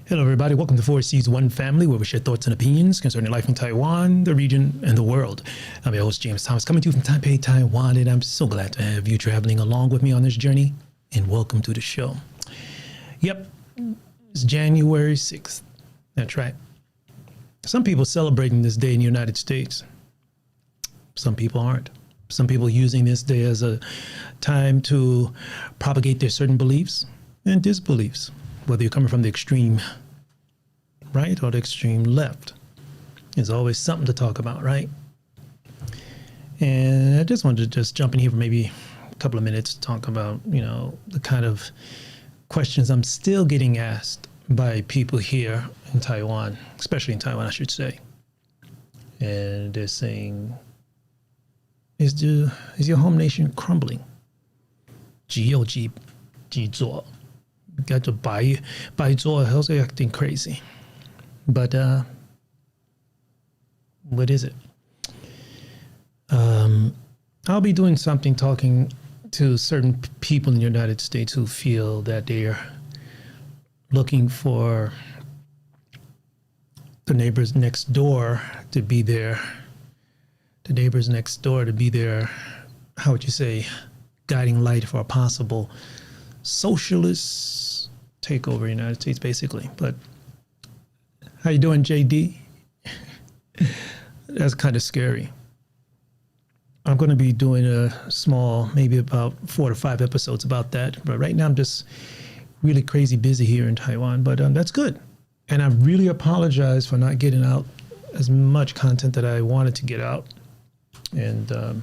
Hello, everybody. Welcome to Four Seas One Family, where we share thoughts and opinions concerning life in Taiwan, the region, and the world. I'm your host, James Thomas, coming to you from Taipei, Taiwan, and I'm so glad to have you traveling along with me on this journey, and welcome to the show. Yep, it's January 6th. That's right. Some people celebrating this day in the United States. Some people aren't. Some people using this day as a time to propagate their certain beliefs and disbeliefs, whether you're coming from the extreme right or the extreme left. There's always something to talk about, right? And I just wanted to jump in here for maybe a couple of minutes to talk about, the kind of questions I'm still getting asked by people here in Taiwan, especially in Taiwan, I should say. And they're saying, is your home nation crumbling? 几有几座 got to buy how's it acting crazy? But what is it? I'll be doing something talking to certain people in the United States who feel that they're looking for the neighbors next door to be there. The neighbors next door to be there, how would you say, guiding light for a possible socialist takeover in the United States, basically. But how you doing, JD? That's kind of scary. I'm going to be doing a small, maybe about 4 to 5 episodes about that. But right now I'm just really crazy busy here in Taiwan. But that's good. And I really apologize for not getting out as much content that I wanted to get out. And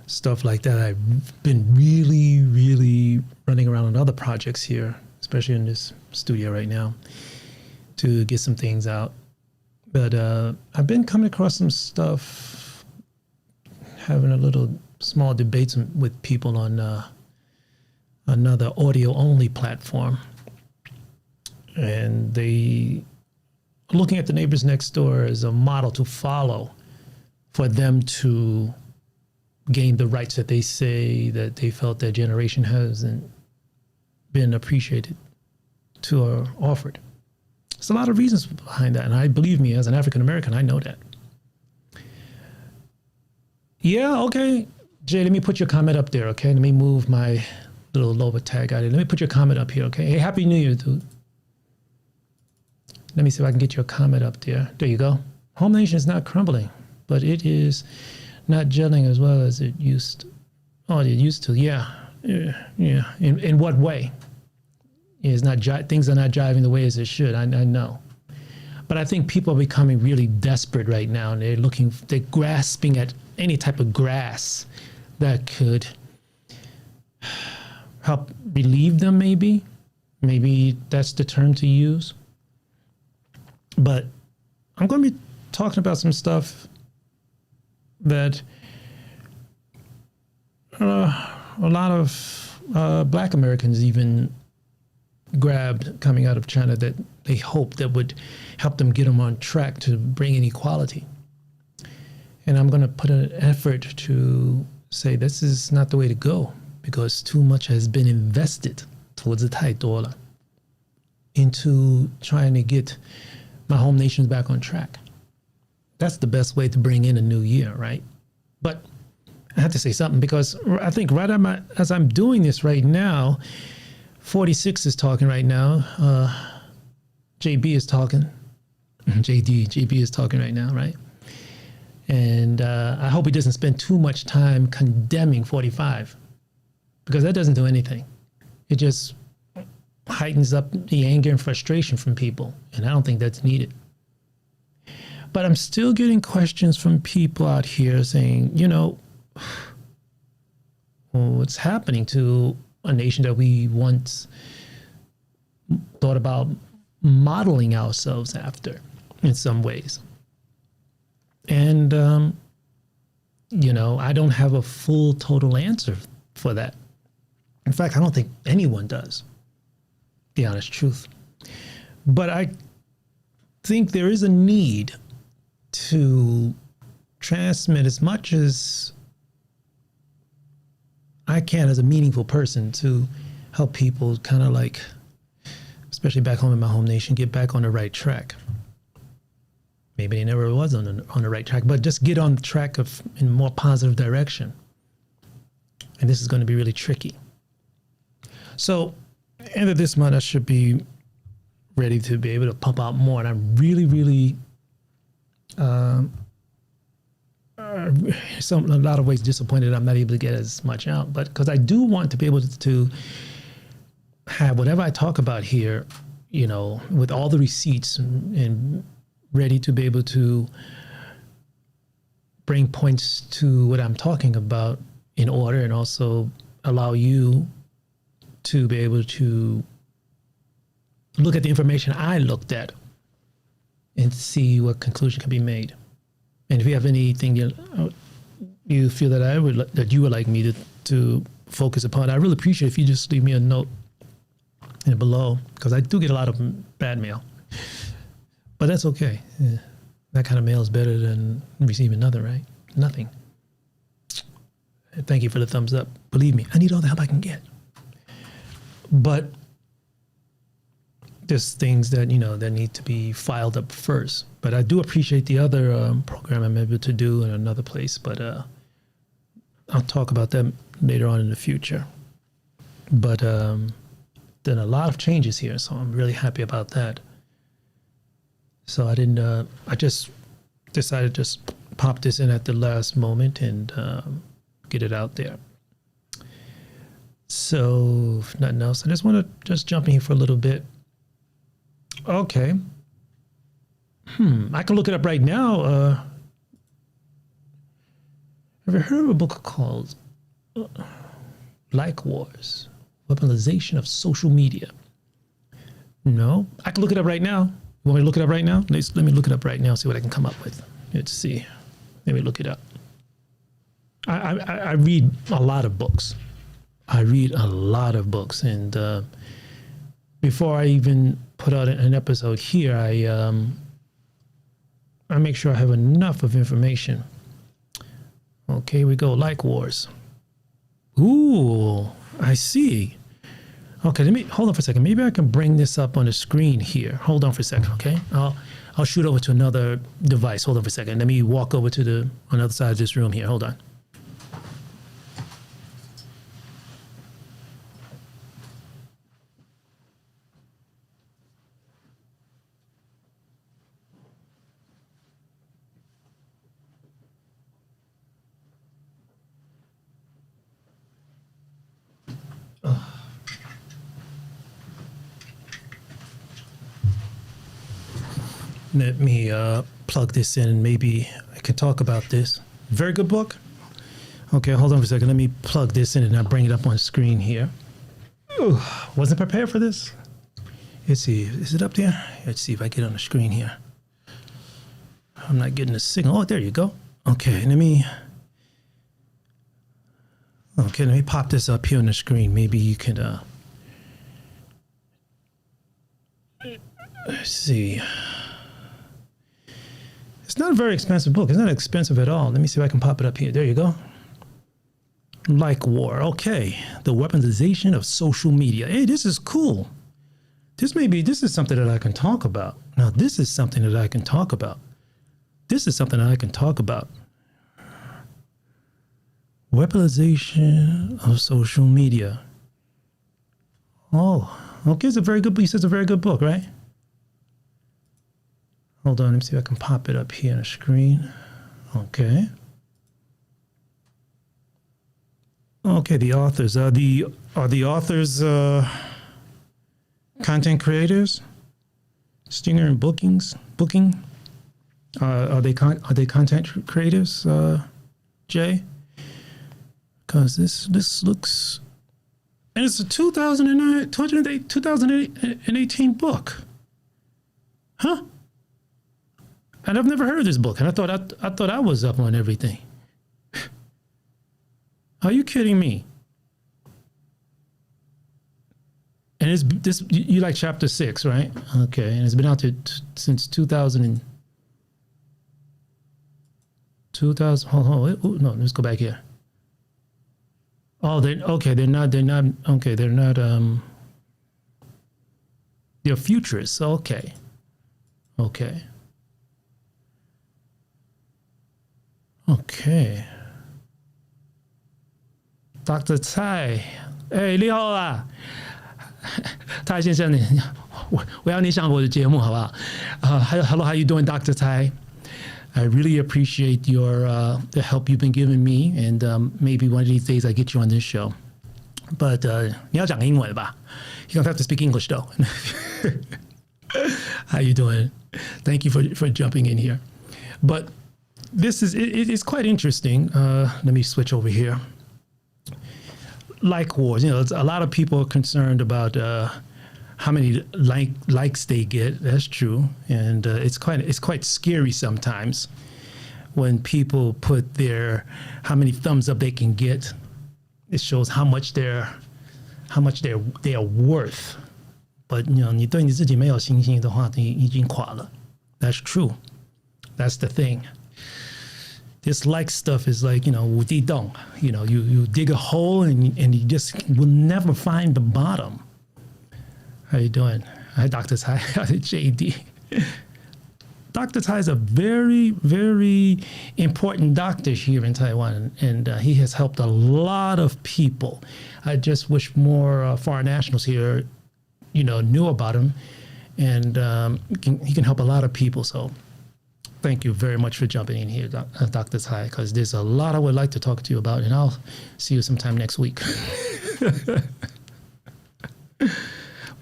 stuff like that. I've been really running around on other projects here, especially in this studio right now, to get some things out. But I've been coming across some stuff, having a little small debates with people on another audio-only platform. And they are looking at the neighbors next door as a model to follow for them to gain the rights that they say that they felt their generation hasn't been appreciated to or offered. There's a lot of reasons behind that. And I believe me, as an African American, I know that. Yeah, okay. Jay, let me put your comment up there, okay? Let me move my little lower tag out here. Let me put your comment up here, okay? Hey, Happy New Year, dude. Let me see if I can get your comment up there. There you go. Home nation is not crumbling, but it is not gelling as well as it used. Oh, it used to. Yeah. In what way? It's not things are not jiving the way as it should. I know, but I think people are becoming really desperate right now, and they're grasping at any type of grass that could help relieve them. Maybe that's the term to use. But I'm going to be talking about some stuff that a lot of Black Americans even grabbed coming out of China, that they hoped that would help them get them on track to bring in equality. And I'm going to put an effort to say this is not the way to go, because too much has been invested towards the 太多了 into trying to get my home nations back on track. That's the best way to bring in a new year, right? But I have to say something, because I think as I'm doing this right now, 46 is talking right now. JB is talking. JB is talking right now, right? And I hope he doesn't spend too much time condemning 45, because that doesn't do anything. It just heightens up the anger and frustration from people, and I don't think that's needed. But I'm still getting questions from people out here saying, what's happening to a nation that we once thought about modeling ourselves after in some ways. And, I don't have a full, total answer for that. In fact, I don't think anyone does, the honest truth. But I think there is a need to transmit as much as I can as a meaningful person to help people kind of like especially back home in my home nation, get back on the right track. Maybe they never was on the right track, but just get on the track of in a more positive direction. And this is going to be really tricky. So, end of this month, I should be ready to be able to pump out more. And I'm really, really, a lot of ways disappointed I'm not able to get as much out. But because I do want to be able to have whatever I talk about here, you know, with all the receipts and ready to be able to bring points to what I'm talking about in order, and also allow you to be able to look at the information I looked at and see what conclusion can be made. And if you have anything you feel that that you would like me to focus upon, I really appreciate if you just leave me a note below, because I do get a lot of bad mail. But that's okay. Yeah. That kind of mail is better than receiving nothing, right? Nothing. Thank you for the thumbs up. Believe me, I need all the help I can get. But there's things that, you know, that need to be filed up first. But I do appreciate the other program I'm able to do in another place. But I'll talk about that later on in the future. But then a lot of changes here, so I'm really happy about that. So I just decided to just pop this in at the last moment and get it out there. So if nothing else, I just want to just jump in here for a little bit. Okay. I can look it up right now. Have you heard of a book called Like Wars? Weaponization of Social Media? No? I can look it up right now. You want me to look it up right now? Let me look it up right now, see what I can come up with. Let's see. Let me look it up. I read a lot of books. And before I even put out an episode here, I make sure I have enough of information. Okay, we go. Like Wars. Ooh, I see. Okay, let me hold on for a second. Maybe I can bring this up on the screen here. Hold on for a second, okay? I'll shoot over to another device. Hold on for a second. Let me walk over to on the other side of this room here. Hold on. Let me plug this in and maybe I can talk about this. Very good book. Okay, hold on for a second. Let me plug this in and I'll bring it up on the screen here. Ooh, wasn't prepared for this. Let's see. Is it up there? Let's see if I get on the screen here. I'm not getting a signal. Oh, there you go. Okay, let me pop this up here on the screen. Maybe you can let's see. It's not a very expensive book. It's not expensive at all. Let me see if I can pop it up here. There you go. Like War. Okay. The weaponization of social media. Hey, this is cool. This is something that I can talk about. Now, this is something that I can talk about. Weaponization of social media. Oh, okay. It's a very good book. He says it's a very good book, right? Hold on, let me see if I can pop it up here on the screen. Okay. Okay, the authors. Are the authors content creators? Stinger and booking? Are they content creators, Jay? Because this looks, and it's a 2018 book. Huh? And I've never heard of this book, and I thought I was up on everything. Are you kidding me? And it's this, you like chapter 6, right? Okay, and it's been out there since 2000. No, let's go back here. Oh, they're not. The You're a futurist. Okay. Okay. Okay. Dr. Tsai，你好啊，蔡先生，我要你上我的节目好不好？Hello, how you doing, Dr. Tsai? I really appreciate the help you've been giving me, and maybe one of these days I get you on this show. But 你要讲英文吧？ You don't have to speak English though. How you doing? Thank you for jumping in here. But this is it's quite interesting. Let me switch over here. Like wars, a lot of people are concerned about how many likes they get. That's true, and it's quite scary sometimes when people put how many thumbs up they can get. It shows how much they are worth. But 你对你自己没有信心的话，你已经垮了。That's true. That's the thing. This like stuff is like, 无底洞. You dig a hole and you just will never find the bottom. How you doing? Hi, Dr. Tsai. JD. Dr. Tsai is a very, very important doctor here in Taiwan, and he has helped a lot of people. I just wish more foreign nationals here, knew about him, and he can help a lot of people. So thank you very much for jumping in here, Dr. Tsai, because there's a lot I would like to talk to you about, and I'll see you sometime next week.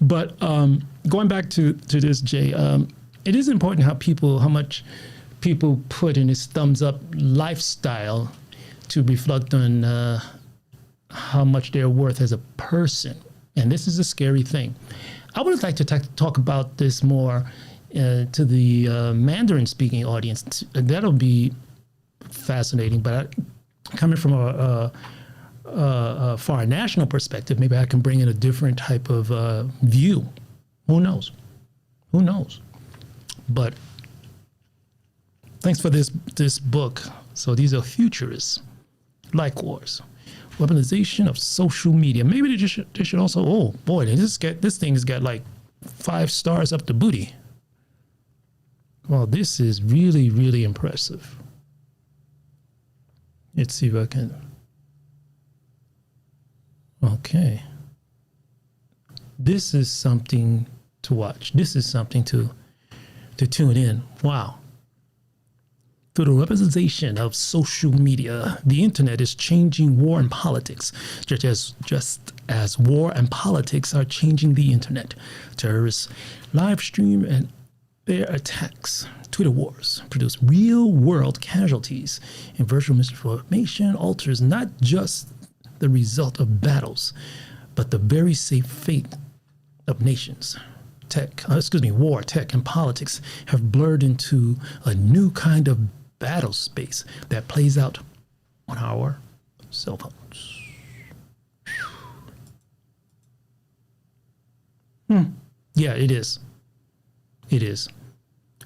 But going back to this, Jay, it is important how much people put in this thumbs up lifestyle to reflect on how much they're worth as a person. And this is a scary thing. I would like to talk about this more to the Mandarin speaking audience. That'll be fascinating. But coming from a foreign national perspective, maybe I can bring in a different type of view. Who knows? But thanks for this book. So these are futurists, like wars, weaponization of social media. Maybe they should also. Oh boy, this thing's got like 5 stars up the booty. Well, this is really, really impressive. Let's see if I can. Okay. This is something to watch. This is something to tune in. Wow. Through the weaponization of social media, the internet is changing war and politics, just as war and politics are changing the internet. Terrorists live stream and their attacks, Twitter wars, produce real-world casualties, and virtual misinformation alters not just the result of battles, but the very safe fate of nations. War, tech, and politics have blurred into a new kind of battle space that plays out on our cell phones. Yeah, it is. It is.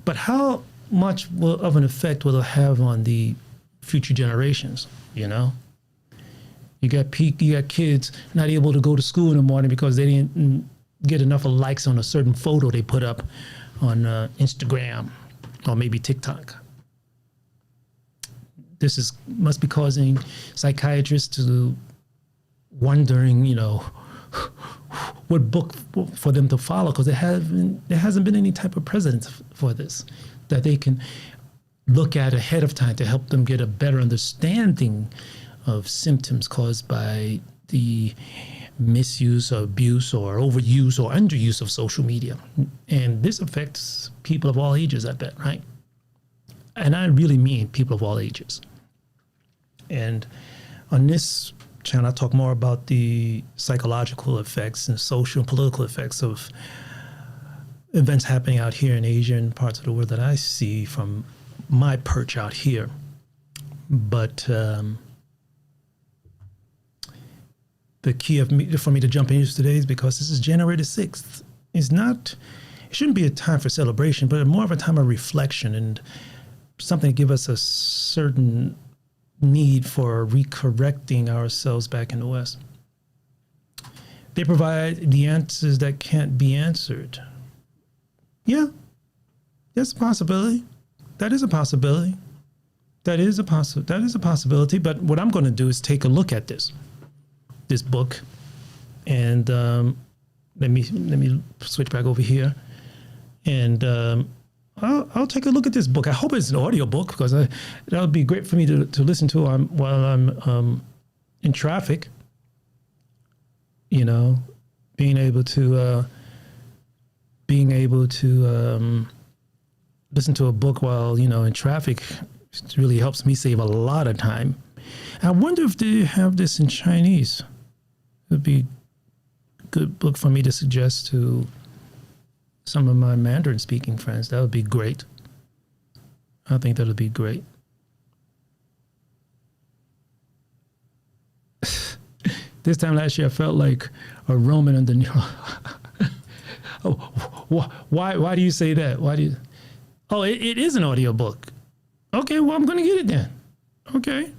But how much of an effect will it have on the future generations, You got kids not able to go to school in the morning because they didn't get enough of likes on a certain photo they put up on Instagram or maybe TikTok. This must be causing psychiatrists to wondering, what book for them to follow, because there hasn't been any type of precedent for this that they can look at ahead of time to help them get a better understanding of symptoms caused by the misuse or abuse or overuse or underuse of social media. And this affects people of all ages, I bet, right? And I really mean people of all ages. And on this channel, I talk more about the psychological effects and social and political effects of events happening out here in Asia and parts of the world that I see from my perch out here. But the key for me to jump into today is because this is January the 6th. It shouldn't be a time for celebration, but more of a time of reflection and something to give us a certain need for recorrecting ourselves back in the West. They provide the answers that can't be answered. Yeah, that's a possibility. That is a possibility. That is a possibility. But what I'm going to do is take a look at this book, and let me switch back over here, and I'll take a look at this book. I hope it's an audio book, because that would be great for me to listen to while I'm in traffic. You know, being able to listen to a book while, in traffic really helps me save a lot of time. I wonder if they have this in Chinese. It would be a good book for me to suggest to some of my Mandarin speaking friends. That would be great. I think that would be great. This time last year, I felt like a Roman underneath. Oh, why do you say that? Why do you? Oh, it is an audio book. Okay, well, I'm going to get it then. Okay,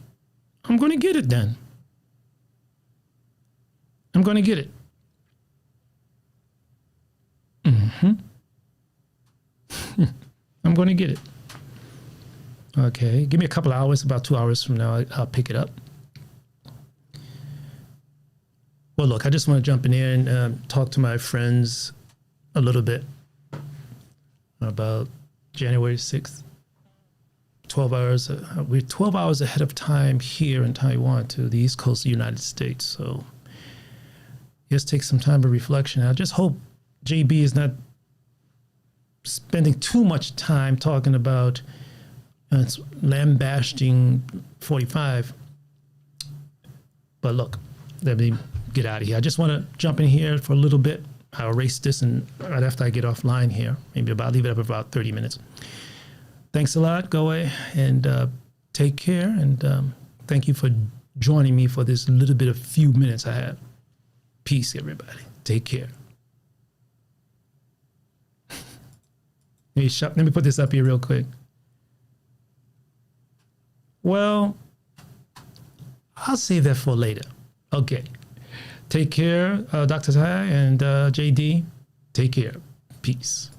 I'm going to get it then. I'm going to get it. I'm going to get it. Okay, give me a couple hours. About 2 hours from now, I'll pick it up. Well, look, I just want to jump in here and talk to my friends a little bit about January 6th. 12 hours. We're 12 hours ahead of time here in Taiwan to the East Coast of the United States. So just take some time of reflection. I just hope JB is not spending too much time talking about lambasting 45. But look, let me get out of here. I just want to jump in here for a little bit. I'll erase this, and right after I get offline here, I'll leave it up about 30 minutes. Thanks a lot. Go away and take care. And thank you for joining me for this little bit of few minutes I have. Peace, everybody. Take care. Let me put this up here real quick. Well, I'll save that for later. Okay. Take care, Dr. Tai and JD. Take care. Peace.